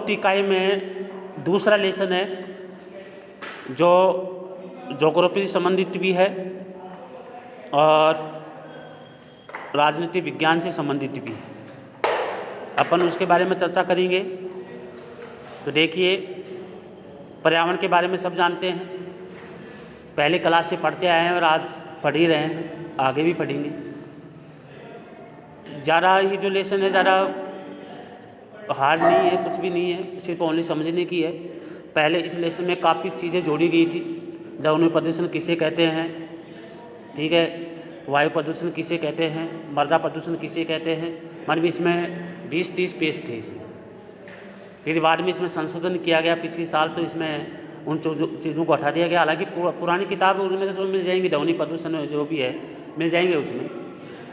4th इकाई में दूसरा लेसन है जो ज्योग्राफी से संबंधित भी है और राजनीति विज्ञान से संबंधित भी है। अपन उसके बारे में चर्चा करेंगे। तो देखिए, पर्यावरण के बारे में सब जानते हैं, पहले क्लास से पढ़ते आए हैं और आज पढ़ ही रहे हैं, आगे भी पढ़ेंगे। ज़्यादा ये जो लेसन है ज़्यादा हार्ड नहीं है, कुछ भी नहीं है, सिर्फ ओनली समझने की है। पहले इस लेसन में काफ़ी चीज़ें जोड़ी गई थी। ध्वनि प्रदूषण किसे कहते हैं, ठीक है, वायु प्रदूषण किसे कहते हैं, मृदा प्रदूषण किसे कहते हैं, मतलब इसमें 20-30 पेज थे इसमें। फिर बाद में इसमें संशोधन किया गया पिछले साल, तो इसमें उन चीज़ों को हटा दिया गया। हालांकि पुरानी किताब उनमें तो मिल जाएंगी, ध्वनि प्रदूषण जो भी है मिल जाएंगे उसमें।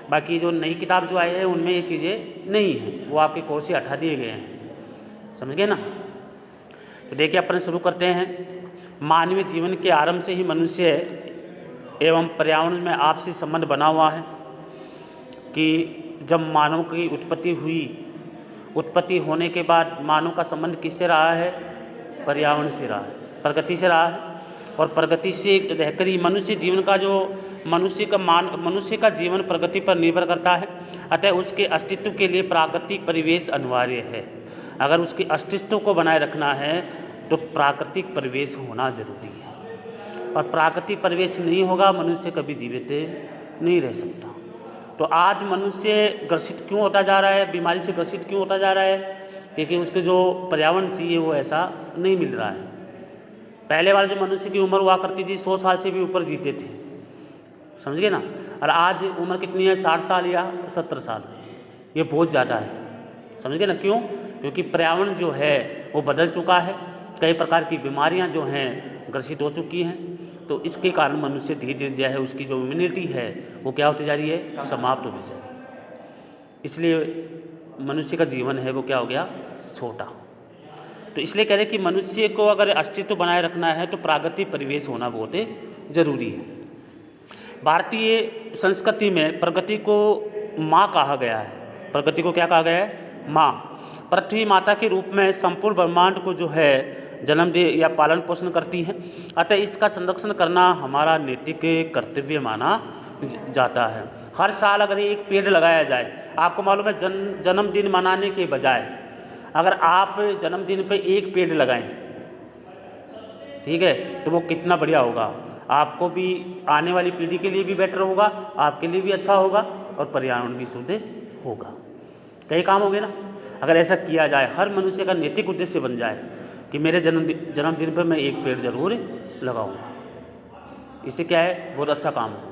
बाकी जो नई किताब जो आई है उनमें ये चीज़ें नहीं हैं, वो आपके कोर्स से हटा दिए गए हैं, समझ गए ना। तो देखिए अपन शुरू करते हैं। मानवीय जीवन के आरंभ से ही मनुष्य एवं पर्यावरण में आपसी संबंध बना हुआ है कि जब मानव की उत्पत्ति हुई, उत्पत्ति होने के बाद मानव का संबंध किससे रहा है, पर्यावरण से रहा है, प्रकृति से रहा है। और प्रकृति से रहकर ही मनुष्य जीवन का जो मनुष्य का जीवन प्रकृति पर निर्भर करता है। अतः उसके अस्तित्व के लिए प्राकृतिक परिवेश अनिवार्य है। अगर उसके अस्तित्व को बनाए रखना है तो प्राकृतिक परिवेश होना जरूरी है, और प्राकृतिक परिवेश नहीं होगा मनुष्य कभी जीवित नहीं रह सकता। तो आज मनुष्य ग्रसित क्यों होता जा रहा है, बीमारी से ग्रसित क्यों होता जा रहा है, क्योंकि उसके जो पर्यावरण चाहिए वो ऐसा नहीं मिल रहा है। पहले वाले जो मनुष्य की उम्र हुआ करती थी 100 साल से भी ऊपर जीते थे, समझ गए ना। और आज उम्र कितनी है, 60 साल या 70 साल, ये बहुत ज़्यादा है, समझ गए ना। क्यों? क्योंकि पर्यावरण जो है वो बदल चुका है, कई प्रकार की बीमारियां जो हैं ग्रसित हो चुकी हैं। तो इसके कारण मनुष्य धीरे धीरे जो है उसकी जो इम्यूनिटी है वो क्या होती जा रही है, समाप्त होती जा रही है। इसलिए मनुष्य का जीवन है वो क्या हो गया, छोटा। तो इसलिए कह रहे कि मनुष्य को अगर अस्तित्व बनाए रखना है तो प्राकृतिक परिवेश होना बहुत ज़रूरी है। भारतीय संस्कृति में प्रकृति को माँ कहा गया है। प्रकृति को क्या कहा गया है, माँ। पृथ्वी माता के रूप में संपूर्ण ब्रह्मांड को जो है जन्म दे या पालन पोषण करती है। अतः इसका संरक्षण करना हमारा नैतिक कर्तव्य माना जाता है। हर साल अगर एक पेड़ लगाया जाए, आपको मालूम है जन्मदिन मनाने के बजाय अगर आप जन्मदिन पे एक पेड़ लगाएं, ठीक है, तो वो कितना बढ़िया होगा। आपको भी, आने वाली पीढ़ी के लिए भी बेटर होगा, आपके लिए भी अच्छा होगा और पर्यावरण भी शुद्ध होगा। कई काम होंगे ना अगर ऐसा किया जाए। हर मनुष्य का नैतिक उद्देश्य बन जाए कि मेरे जन्मदिन पर मैं एक पेड़ जरूर लगाऊंगा। इससे क्या है, बहुत अच्छा काम होगा।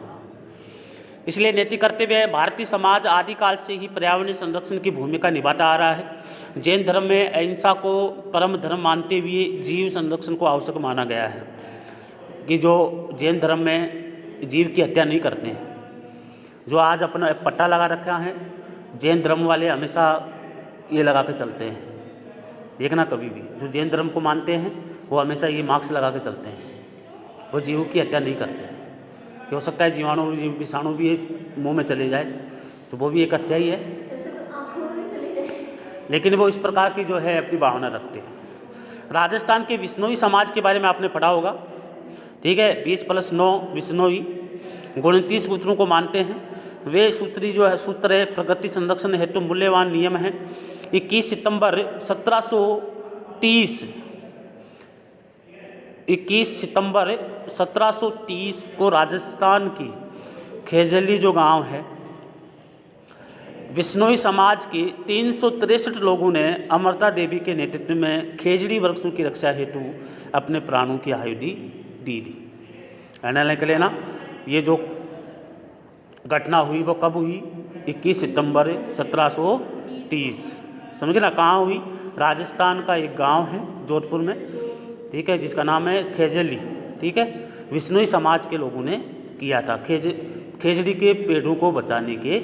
इसलिए नैतिक कर्तव्य है। भारतीय समाज आदिकाल से ही पर्यावरण संरक्षण की भूमिका निभाता आ रहा है। जैन धर्म में अहिंसा को परम धर्म मानते हुए जीव संरक्षण को आवश्यक माना गया है कि जो जैन धर्म में जीव की हत्या नहीं करते हैं। जो आज अपना पट्टा लगा रखा है, जैन धर्म वाले हमेशा ये लगा के चलते हैं। देखना कभी भी जो जैन धर्म को मानते हैं वो हमेशा ये मार्क्स लगा के चलते हैं, वो जीव की हत्या नहीं करते हैं। हो सकता है जीवाणु विषाणु भी मुंह में चले जाए तो वो भी एक हत्या ही है, लेकिन वो इस प्रकार की जो है अपनी भावना रखते हैं। राजस्थान के विश्नोई समाज के बारे में आपने पढ़ा होगा, ठीक है। 20+9 विश्नोई 29 सूत्रों को मानते हैं। वे सूत्र है प्रकृति संरक्षण हेतु मूल्यवान नियम है। 21 सितंबर 1730 को राजस्थान की खेजली जो गांव है, विश्नोई समाज के 363 लोगों ने अमृता देवी के नेतृत्व में खेजड़ी वृक्षों की रक्षा हेतु अपने प्राणों की आहुति दी। एनालाइज कर लेना, ये जो घटना हुई वो कब हुई, 21 सितंबर 1730, समझ गए ना। कहाँ हुई, राजस्थान का एक गांव है जोधपुर में, ठीक है, जिसका नाम है खेजली, ठीक है। विश्नोई समाज के लोगों ने किया था खेजड़ी के पेड़ों को बचाने के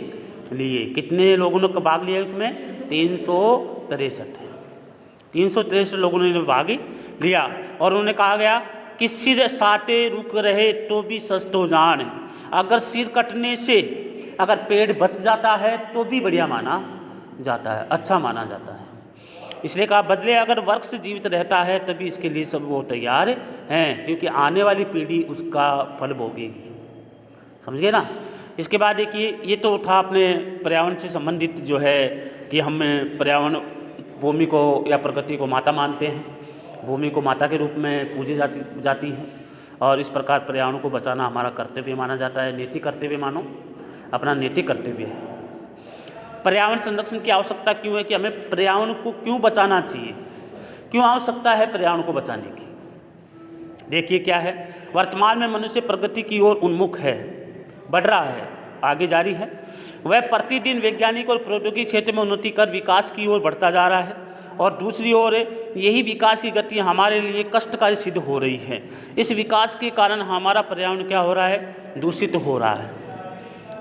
लिए। कितने लोगों ने भाग लिया इसमें, 363 लोगों ने भाग लिया। और उन्होंने कहा गया कि सिर साटे रुक रहे तो भी सस्तो जान। अगर सिर कटने से अगर पेड़ बच जाता है तो भी बढ़िया माना जाता है, अच्छा माना जाता है। इसलिए कहा बदले अगर वृक्ष जीवित रहता है तभी इसके लिए सब वो तैयार हैं, क्योंकि आने वाली पीढ़ी उसका फल भोगेगी। समझ गए ना। इसके बाद देखिए, ये तो था अपने पर्यावरण से संबंधित जो है कि हम पर्यावरण भूमि को या प्रकृति को माता मानते हैं, भूमि को माता के रूप में पूजी जाती है और इस प्रकार पर्यावरण को बचाना हमारा कर्तव्य माना जाता है। नैतिक कर्तव्य मानो, अपना नैतिक कर्तव्य है। पर्यावरण संरक्षण की आवश्यकता क्यों है कि हमें पर्यावरण को क्यों बचाना चाहिए, क्यों आवश्यकता है पर्यावरण को बचाने की। देखिए क्या है, वर्तमान में मनुष्य प्रगति की ओर उन्मुख है, बढ़ रहा है, आगे जारी है। वह प्रतिदिन वैज्ञानिक और प्रौद्योगिकी क्षेत्र में उन्नति कर विकास की ओर बढ़ता जा रहा है और दूसरी ओर यही विकास की गति हमारे लिए कष्टकारी सिद्ध हो रही है। इस विकास के कारण हमारा पर्यावरण क्या हो रहा है, दूषित हो रहा है।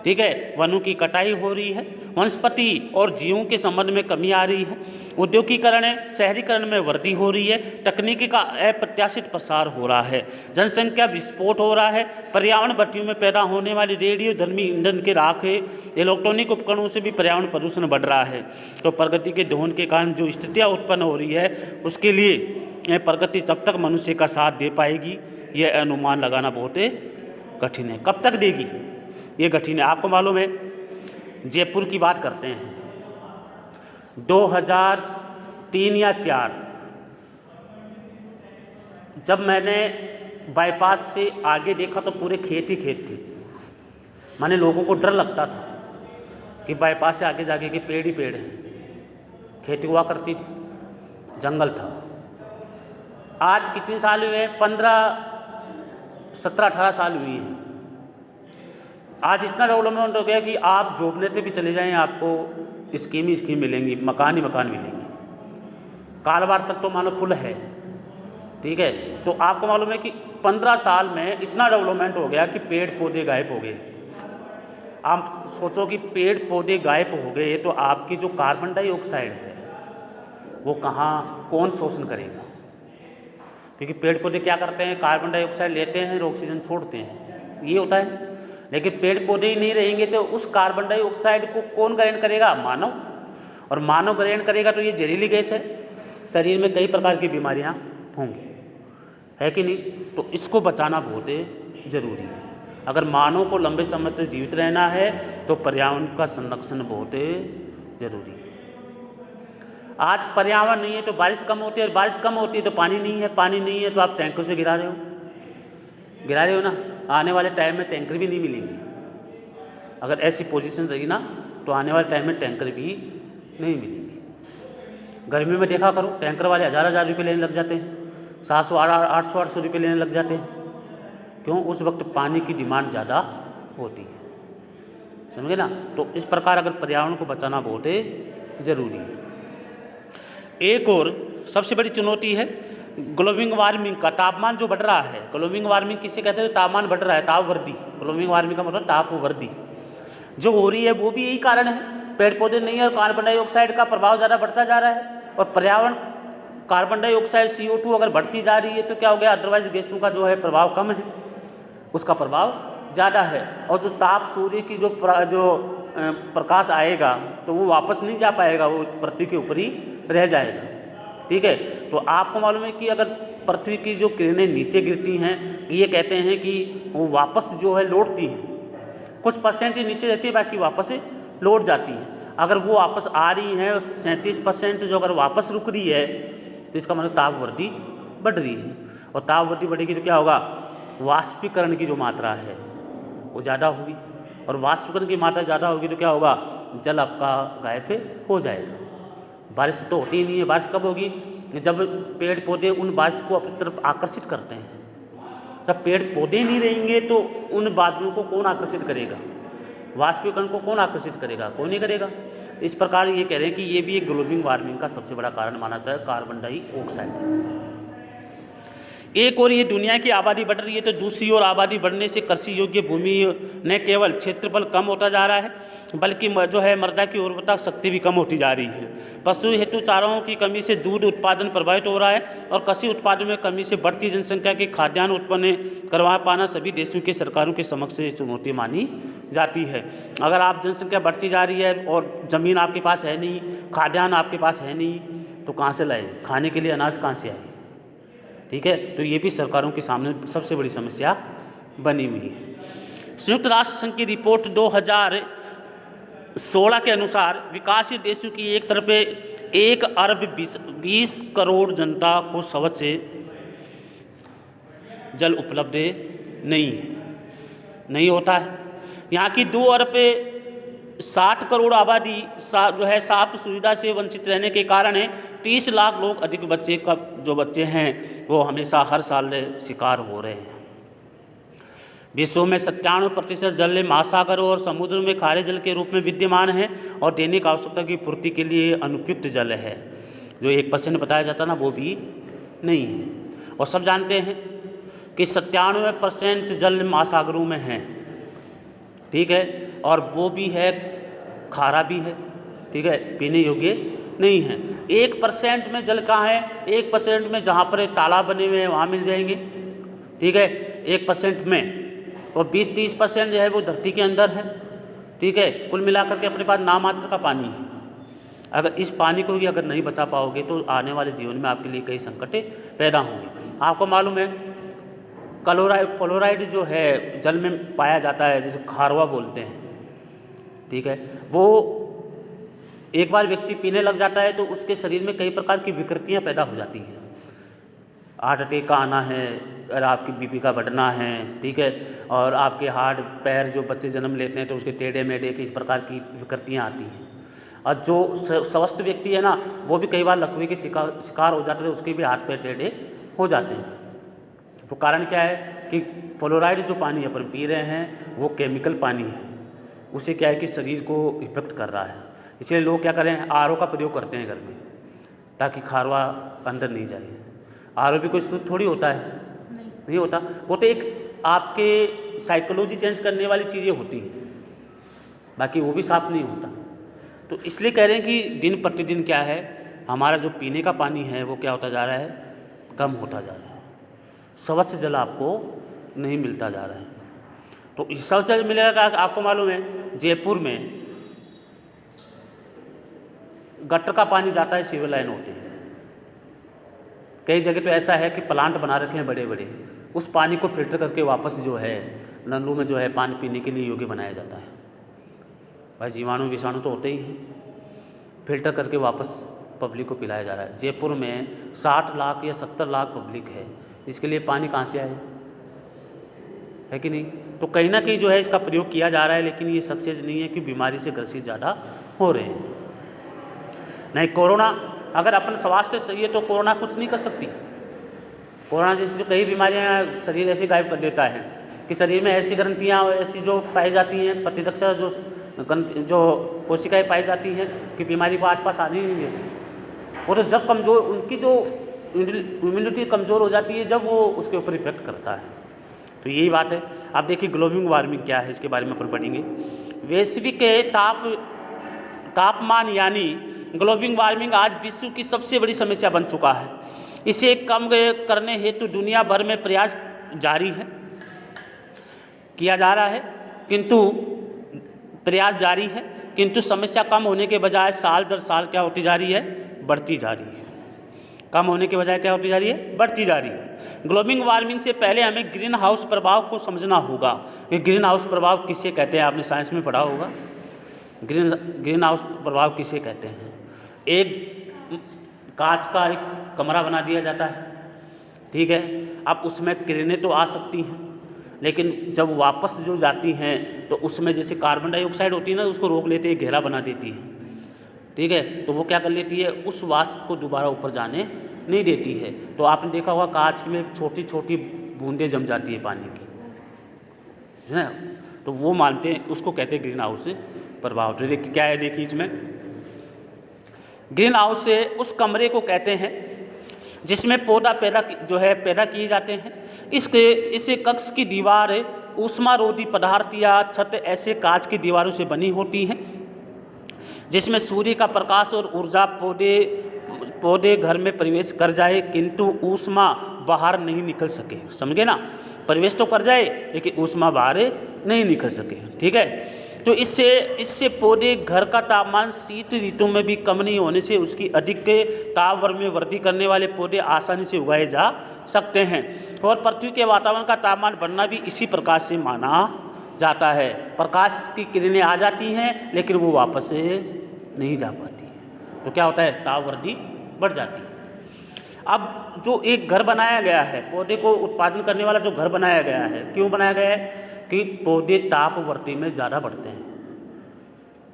ठीक है, वनों की कटाई हो रही है, वनस्पति और जीवों के संबंध में कमी आ रही है, औद्योगिकीकरण शहरीकरण में वृद्धि हो रही है, तकनीकी का अप्रत्याशित प्रसार हो रहा है, जनसंख्या विस्फोट हो रहा है, पर्यावरण भट्टियों में पैदा होने वाली रेडियोधर्मी ईंधन के राख इलेक्ट्रॉनिक उपकरणों से भी पर्यावरण प्रदूषण बढ़ रहा है। तो प्रगति के दोहन के कारण जो स्थितियाँ उत्पन्न हो रही है उसके लिए प्रगति जब तक मनुष्य का साथ दे पाएगी यह अनुमान लगाना बहुत कठिन है। कब तक देगी ये कठिन है। आपको मालूम है, जयपुर की बात करते हैं, 2003 या 4 जब मैंने बाईपास से आगे देखा तो पूरे खेत ही खेत थे। माने लोगों को डर लगता था कि बाईपास से आगे जाके कि पेड़ ही पेड़ हैं, खेती हुआ करती थी, जंगल था। आज कितने साल हुए, 17-18 साल हुई हैं। आज इतना डेवलपमेंट हो गया कि आप जॉब लेते भी चले जाएं आपको स्कीम ही स्कीम मिलेंगी, मकान ही मकान मिलेंगे। कारोबार तक तो मानो फुल है। ठीक है, तो आपको मालूम है कि 15 साल में इतना डेवलपमेंट हो गया कि पेड़ पौधे गायब हो गए। आप सोचो कि पेड़ पौधे गायब हो गए तो आपकी जो कार्बन डाइऑक्साइड है वो कहाँ, कौन शोषण करेगा। क्योंकि पेड़ पौधे क्या करते हैं, कार्बन डाइऑक्साइड लेते हैं और ऑक्सीजन छोड़ते हैं, ये होता है। लेकिन पेड़ पौधे ही नहीं रहेंगे तो उस कार्बन डाइऑक्साइड को कौन ग्रहण करेगा, मानव। और मानव ग्रहण करेगा तो ये जहरीली गैस है, शरीर में कई प्रकार की बीमारियां होंगी, है कि नहीं। तो इसको बचाना बहुत ज़रूरी है। अगर मानव को लंबे समय तक जीवित रहना है तो पर्यावरण का संरक्षण बहुत ज़रूरी है। आज पर्यावरण नहीं है तो बारिश कम होती है, और बारिश कम होती है तो पानी नहीं है, पानी नहीं है तो आप टैंकर से गिरा रहे हो ना। आने वाले टाइम में टैंकर भी नहीं मिलेंगे। अगर ऐसी पोजीशन रही ना तो आने वाले टाइम में टैंकर भी नहीं मिलेंगे। गर्मी में देखा करो, टैंकर वाले 1000-1000 रुपये लेने लग जाते हैं, 700-800 रुपये लेने लग जाते हैं। क्यों, उस वक्त पानी की डिमांड ज़्यादा होती है। समझे ना। तो इस प्रकार अगर पर्यावरण को बचाना बहुत ज़रूरी है। एक और सबसे बड़ी चुनौती है ग्लोबल वार्मिंग का, तापमान जो बढ़ रहा है। ग्लोबल वार्मिंग किसे कहते हैं, तापमान बढ़ रहा है, तापवृद्धि। ग्लोबल वार्मिंग का मतलब तापवृद्धि जो हो रही है वो भी यही कारण है, पेड़ पौधे नहीं है और कार्बन डाइऑक्साइड का प्रभाव ज़्यादा बढ़ता जा रहा है। और पर्यावरण कार्बन डाइऑक्साइड CO2 अगर बढ़ती जा रही है तो क्या हो गया, अदरवाइज गैसों का जो है प्रभाव कम है, उसका प्रभाव ज़्यादा है। और जो ताप सूर्य की जो प्रकाश आएगा तो वो वापस नहीं जा पाएगा, वो पृथ्वी के ऊपर ही रह जाएगा। ठीक है, तो आपको मालूम है कि अगर पृथ्वी की जो किरणें नीचे गिरती हैं, ये कहते हैं कि वो वापस जो है लौटती हैं, कुछ परसेंट ही नीचे रहती है, बाकी वापस लौट जाती हैं। अगर वो वापस आ रही हैं, 37% जो अगर वापस रुक रही है तो इसका मतलब ताप वृद्धि बढ़ रही है। और ताप वृद्धि बढ़ेगी तो क्या होगा, वाष्पीकरण की जो मात्रा है वो ज़्यादा होगी, और वाष्पीकरण की मात्रा ज़्यादा होगी तो क्या होगा, जल आपका गायब हो जाएगा। बारिश तो होती ही नहीं है। बारिश कब होगी, जब पेड़ पौधे उन बारिश को अपनी तरफ आकर्षित करते हैं। जब पेड़ पौधे नहीं रहेंगे तो उन बादलों को कौन आकर्षित करेगा, वाष्पीकरण को कौन आकर्षित करेगा, कोई नहीं करेगा। तो इस प्रकार ये कह रहे हैं कि ये भी एक ग्लोबल वार्मिंग का सबसे बड़ा कारण माना जाता है, कार्बन डाइऑक्साइड। एक और ये दुनिया की आबादी बढ़ रही है तो दूसरी ओर आबादी बढ़ने से कृषि योग्य भूमि न केवल क्षेत्रफल कम होता जा रहा है बल्कि जो है मृदा की उर्वरता शक्ति भी कम होती जा रही है। पशु हेतु चाराओं की कमी से दूध उत्पादन प्रभावित हो रहा है और कृषि उत्पादन में कमी से बढ़ती जनसंख्या के खाद्यान्न उत्पन्न करवा पाना सभी देशों की सरकारों के समक्ष चुनौती मानी जाती है। अगर आप जनसंख्या बढ़ती जा रही है और ज़मीन आपके पास है नहीं, खाद्यान्न आपके पास है नहीं, तो कहाँ से लाए, खाने के लिए अनाज कहाँ से आए। ठीक है, तो ये भी सरकारों के सामने सबसे बड़ी समस्या बनी हुई है। संयुक्त राष्ट्र संघ की रिपोर्ट 2016 के अनुसार विकासशील देशों की एक तरफ 1 अरब 20 करोड़ जनता को स्वच्छ जल उपलब्ध नहीं होता है। यहाँ की 2 अरब 60 करोड़ आबादी जो है साफ सुविधा से वंचित रहने के कारण 30 लाख लोग अधिक बच्चे हैं वो हमेशा हर साल शिकार हो रहे हैं। विश्व में 97% जल महासागरों और समुद्र में खारे जल के रूप में विद्यमान है और दैनिक आवश्यकता की पूर्ति के लिए अनुपयुक्त जल है। जो 1% बताया जाता ना वो भी नहीं है। और सब जानते हैं कि 97% जल महासागरों में है। ठीक है, और वो भी है खारा भी है। ठीक है, पीने योग्य नहीं है। 1% में जल कहाँ है, 1% में जहाँ पर तालाब बने हुए हैं वहाँ मिल जाएंगे। ठीक है, 1% में, और 20-30% जो है वो धरती के अंदर है। ठीक है, कुल मिलाकर के अपने पास नामात्र का पानी है। अगर इस पानी को ही अगर नहीं बचा पाओगे तो आने वाले जीवन में आपके लिए कई संकट पैदा होंगे। आपको मालूम है फ्लोराइड जो है जल में पाया जाता है, जिसे खारवा बोलते हैं। ठीक है, वो एक बार व्यक्ति पीने लग जाता है तो उसके शरीर में कई प्रकार की विकृतियां पैदा हो जाती हैं। हार्ट अटैक का आना है, और आपकी बीपी का बढ़ना है। ठीक है, और आपके हाथ पैर जो बच्चे जन्म लेते हैं तो उसके टेढ़े मेढ़े इस प्रकार की विकृतियाँ आती हैं। और जो स्वस्थ व्यक्ति है ना वो भी कई बार लकवे के शिकार हो जाते हैं, उसके भी हाथ पैर टेढ़े हो जाते हैं। तो कारण क्या है कि फ्लोराइड जो पानी अपन पी रहे हैं वो केमिकल पानी है। उसे क्या है कि शरीर को इफेक्ट कर रहा है। इसलिए लोग क्या करें, आरओ का प्रयोग करते हैं घर में ताकि खारवा अंदर नहीं जाए। आरओ भी कोई शुद्ध थोड़ी होता है, नहीं होता। वो तो एक आपके साइकोलॉजी चेंज करने वाली चीज़ें होती हैं, बाकी वो भी साफ नहीं होता। तो इसलिए कह रहे हैं कि दिन प्रतिदिन क्या है हमारा जो पीने का पानी है वो क्या होता जा रहा है, कम होता जा रहा है। स्वच्छ जल आपको नहीं मिलता जा रहा है। तो स्वच्छ जल मिलेगा। आपको मालूम है जयपुर में गटर का पानी जाता है, सिविल लाइन होते हैं। कई जगह तो ऐसा है कि प्लांट बना रखे हैं बड़े बड़े, उस पानी को फिल्टर करके वापस जो है नलों में जो है पानी पीने के लिए योग्य बनाया जाता है। भाई जीवाणु विषाणु तो होते ही हैं, फिल्टर करके वापस पब्लिक को पिलाया जा रहा है। जयपुर में 60 लाख या 70 लाख पब्लिक है, इसके लिए पानी कहाँ से आए, है कि नहीं। तो कहीं ना कहीं जो है इसका प्रयोग किया जा रहा है, लेकिन ये सक्सेस नहीं है कि बीमारी से ग्रसित ज़्यादा हो रहे हैं। नहीं, कोरोना अगर अपन स्वास्थ्य सही है तो कोरोना कुछ नहीं कर सकती। कोरोना जैसी जो कई बीमारियां शरीर ऐसे गायब कर देता है कि शरीर में ऐसी ग्रंथियाँ ऐसी जो पाई जाती हैं, प्रतिरक्षा जो कोशिकाएं पाई जाती हैं कि बीमारी को आसपास आने ही नहीं देती। और जब कमज़ोर उनकी जो इम्यूनिटी कमज़ोर हो जाती है जब वो उसके ऊपर इफेक्ट करता है। तो यही बात है। आप देखिए ग्लोबल वार्मिंग क्या है, इसके बारे में अपन पढ़ेंगे। वैश्विक तापमान यानी ग्लोबल वार्मिंग आज विश्व की सबसे बड़ी समस्या बन चुका है। इसे कम करने हेतु दुनिया भर में प्रयास जारी है, किया जा रहा है, किंतु समस्या कम होने के बजाय साल दर साल क्या होती जा रही है, बढ़ती जा रही है। कम होने के बजाय क्या होती जा रही है, बढ़ती जा रही है। ग्लोबल वार्मिंग से पहले हमें ग्रीन हाउस प्रभाव को समझना होगा कि ग्रीन हाउस प्रभाव किसे कहते हैं। आपने साइंस में पढ़ा होगा ग्रीन हाउस प्रभाव किसे कहते हैं। एक कांच का एक कमरा बना दिया जाता है, ठीक है। अब उसमें किरणें तो आ सकती हैं, लेकिन जब वापस जो जाती हैं तो उसमें जैसे कार्बन डाइऑक्साइड होती है ना, उसको रोक लेते हैं, घेरा बना देती है, ठीक है। तो वो क्या कर लेती है, उस वाष्प को दोबारा ऊपर जाने नहीं देती है। तो आपने देखा होगा कांच में छोटी छोटी बूंदें जम जाती है पानी की, है ना। तो वो मानते हैं, उसको कहते हैं ग्रीन हाउस प्रभाव। तो देखिए क्या है, देखिए इसमें ग्रीन हाउस से उस कमरे को कहते हैं जिसमें पौधा पैदा किए जाते हैं। इसे कक्ष की दीवार ऊष्मारोधी पदार्थ या छत ऐसे कांच की दीवारों से बनी होती हैं जिसमें सूर्य का प्रकाश और ऊर्जा पौधे घर में प्रवेश कर जाए, किंतु ऊष्मा बाहर नहीं निकल सके। समझे ना, प्रवेश तो कर जाए लेकिन ऊष्मा बाहर नहीं निकल सके, ठीक है। तो इससे पौधे घर का तापमान शीत ऋतु में भी कम नहीं होने से उसकी अधिक ताप में वृद्धि करने वाले पौधे आसानी से उगाए जा सकते हैं। और पृथ्वी के वातावरण का तापमान बढ़ना भी इसी प्रकार से माना जाता है। प्रकाश की किरणें आ जाती हैं लेकिन वो वापस नहीं जा पाती, तो क्या होता है, ताप वृद्धि बढ़ जाती है। अब जो एक घर बनाया गया है, पौधे को उत्पादन करने वाला जो घर बनाया गया है, क्यों बनाया गया है कि पौधे ताप वृद्धि में ज़्यादा बढ़ते हैं,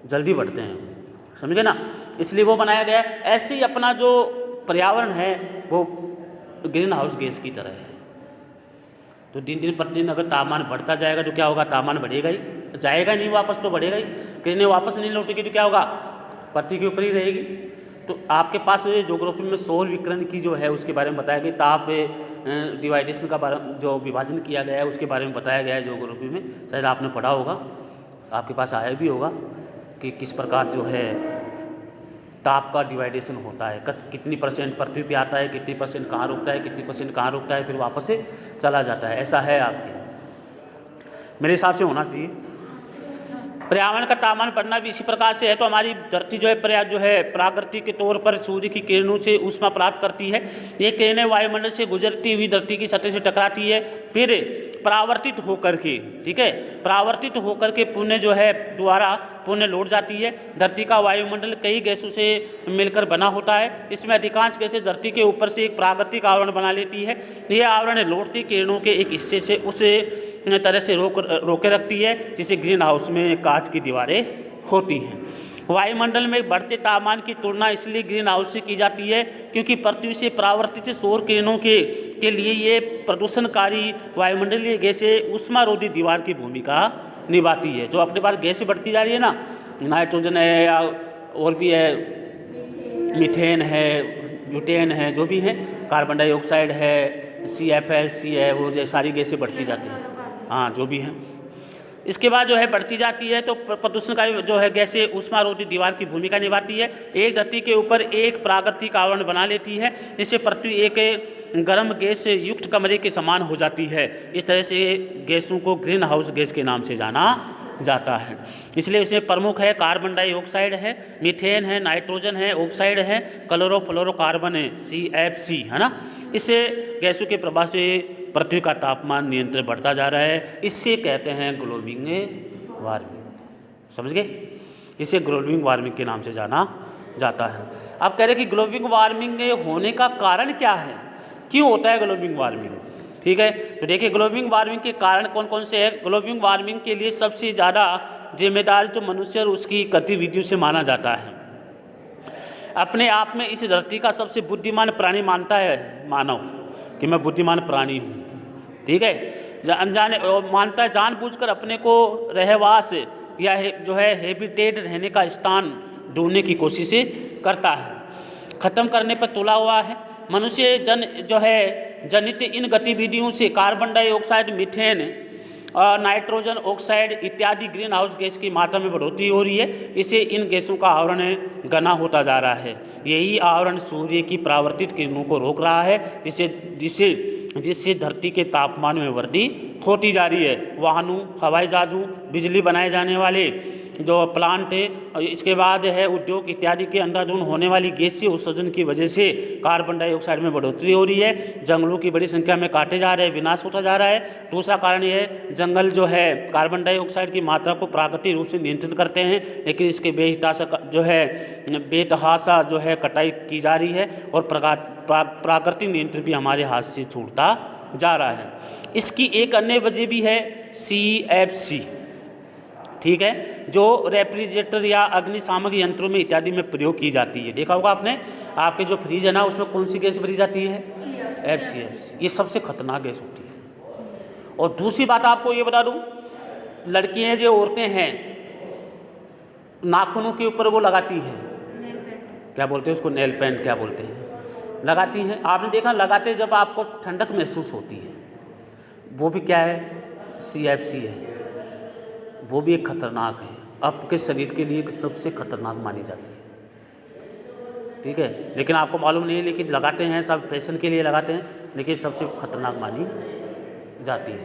जल्दी बढ़ते हैं, समझे ना, इसलिए वो बनाया गया है। ऐसे ही अपना जो पर्यावरण है वो ग्रीन हाउस गैस की तरह है। तो दिन दिन प्रतिदिन अगर तापमान बढ़ता जाएगा तो क्या होगा, तापमान बढ़ेगा ही, जाएगा नहीं वापस तो बढ़ेगा ही, किरणें वापस नहीं लौटेगी तो क्या होगा, पृथ्वी के ऊपर ही रहेगी। तो आपके पास ज्योग्राफी में सौर विकिरण की जो है उसके बारे में बताया गया, ताप डिवाइडेशन का बारे जो विभाजन किया गया है उसके बारे में बताया गया है ज्योग्राफी में, शायद आपने पढ़ा होगा, आपके पास आया भी होगा कि किस प्रकार जो है ताप का डिवाइडेशन होता है, कितनी % पृथ्वी पे आता है, कितनी % कहाँ रुकता है, कितनी % कहाँ रुकता है, फिर वापस से चला जाता है। ऐसा है आपके, मेरे हिसाब से होना चाहिए। पर्यावरण का तापमान बढ़ना भी इसी प्रकार से है। तो हमारी धरती जो है प्राकृतिक के तौर पर सूर्य की किरणों से ऊष्मा प्राप्त करती है। ये किरणें वायुमंडल से गुजरती हुई धरती की सतह से टकराती है, फिर परावर्तित होकर के, ठीक है, परावर्तित होकर के पुनः जो है दोबारा पुनः लौट जाती है। धरती का वायुमंडल कई गैसों से मिलकर बना होता है। इसमें अधिकांश गैसें धरती के ऊपर से एक प्राकृतिक आवरण बना लेती है। यह आवरण लौटती किरणों के एक हिस्से से उस तरह से रोके रखती है जिसे ग्रीन हाउस में कांच की दीवारें होती हैं। वायुमंडल में बढ़ते तापमान की तुलना इसलिए ग्रीन हाउस से की जाती है क्योंकि पृथ्वी से परावर्तित सौर किरणों के लिए ये प्रदूषणकारी वायुमंडलीय गैसें ऊष्मारोधी दीवार की भूमिका निभाती है। जो अपने पास गैसें बढ़ती जा रही है ना, नाइट्रोजन है या और भी है, मीथेन है, ब्यूटेन है, जो भी है, कार्बन डाइऑक्साइड है, CFC है, वो ये सारी गैसें बढ़ती जाती हैं, हाँ जो भी है। इसके बाद जो है बढ़ती जाती है तो प्रदूषणकारी जो है गैसें ऊष्मारोधी दीवार की भूमिका निभाती है। एक धरती के ऊपर एक प्राकृतिक आवरण बना लेती है जिससे पृथ्वी एक गर्म गैस युक्त कमरे के समान हो जाती है। इस तरह से गैसों को ग्रीन हाउस गैस के नाम से जाना जाता है। इसलिए इसमें प्रमुख है कार्बन डाइऑक्साइड है, मीथेन है, नाइट्रोजन है, ऑक्साइड है, क्लोरोफ्लोरोकार्बन है, CFC है ना। इससे गैसों के प्रभाव से पृथ्वी का तापमान नियंत्रण बढ़ता जा रहा है। इससे कहते हैं ग्लोबल वार्मिंग, समझ गए, इसे ग्लोबल वार्मिंग के नाम से जाना जाता है। अब कह रहे कि ग्लोबल वार्मिंग होने का कारण क्या है, क्यों होता है ग्लोबल वार्मिंग, ठीक है। तो देखिए ग्लोबल वार्मिंग के कारण कौन कौन से हैं। ग्लोबल वार्मिंग के लिए सबसे ज़्यादा जिम्मेदार तो मनुष्य और उसकी गतिविधियों से माना जाता है। अपने आप में इस धरती का सबसे बुद्धिमान प्राणी मानता है मानव कि मैं बुद्धिमान प्राणी हूँ, ठीक है, अनजाने मानता है, जानबूझकर अपने को रहवास या जो है हैबिटेट रहने का स्थान ढूंढने की कोशिश करता है, ख़त्म करने पर तुला हुआ है। मनुष्य जो है जनित इन गतिविधियों से कार्बन डाइऑक्साइड, मीथेन और नाइट्रोजन ऑक्साइड इत्यादि ग्रीन हाउस गैस की मात्रा में बढ़ोतरी हो रही है। इससे इन गैसों का आवरण घना होता जा रहा है। यही आवरण सूर्य की परावर्तित किरणों को रोक रहा है जिससे धरती के तापमान में वृद्धि होती जा रही है। वाहनों, हवाई जहाज़ों, बिजली बनाए जाने वाले जो प्लांट है, इसके बाद है उद्योग इत्यादि के अंधाधुंध होने वाली गैसीय उत्सर्जन की वजह से कार्बन डाइऑक्साइड में बढ़ोतरी हो रही है। जंगलों की बड़ी संख्या में काटे जा रहे हैं, विनाश होता जा रहा है। दूसरा कारण ये है जंगल जो है कार्बन डाइऑक्साइड की मात्रा को प्राकृतिक रूप से नियंत्रित करते हैं, लेकिन इसके बेतहाशा जो है कटाई की जा रही है और प्राकृतिक नियंत्रण भी हमारे हाथ से छूटता जा रहा है। इसकी एक अन्य वजह भी है CFC, ठीक है, जो रेफ्रिजरेटर या अग्निशामक यंत्रों में इत्यादि में प्रयोग की जाती है। देखा होगा आपने, आपके जो फ्रिज है ना उसमें कौन सी गैस भरी जाती है, FCFC, ये सबसे खतरनाक गैस होती है। और दूसरी बात आपको ये बता दूं, लड़कियां जो औरतें हैं नाखूनों के ऊपर वो लगाती हैं, क्या बोलते हैं उसको, नेल पेंट क्या बोलते हैं, लगाती हैं। आपने देखा लगाते जब आपको ठंडक महसूस होती है, वो भी क्या है, CFC है, वो भी एक खतरनाक है, आपके शरीर के लिए सबसे खतरनाक मानी जाती है, ठीक है। लेकिन आपको मालूम नहीं है, लेकिन लगाते हैं, सब फैशन के लिए लगाते हैं, लेकिन सबसे खतरनाक मानी जाती है।